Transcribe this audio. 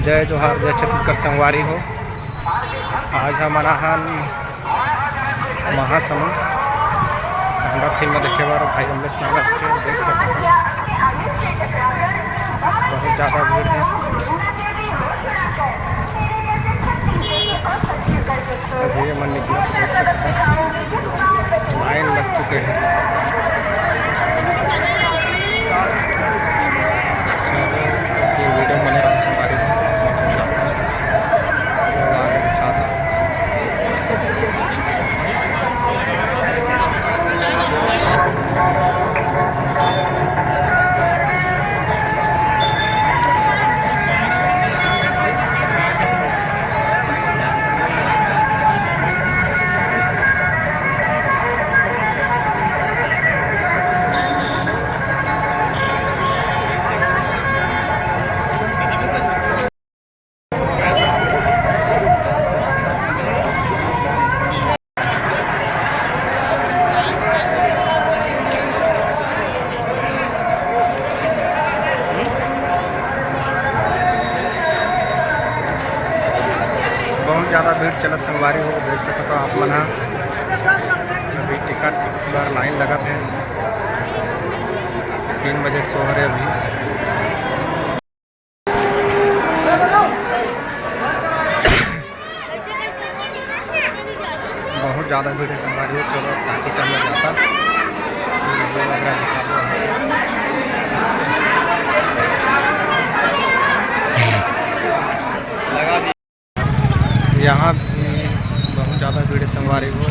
जय जोहार, जय छत्तीसगढ़ संगवारी हो। आज हमारा हाल महासमुंद ठंडा फिल्म देखे बार भाई अमलेश नगर के देख सकते हैं। बहुत ज़्यादा भीड़ है। अभी मन निकला देख सकते हैं, लाइन लग चुके हैं। ये वीडियो बने रहा संगवारी हो। बहुत ज़्यादा भीड़ चलत संगवारी हो देख सकते हो आप मन। अभी टिकट बार लाइन लगा थे 3 बजे के सोहरे। अभी बहुत ज़्यादा भीड़ है संगवारी हो। चलो ताकि चल जाता यहाँ बहुत ज़्यादा भीड़ है संगवारी हो।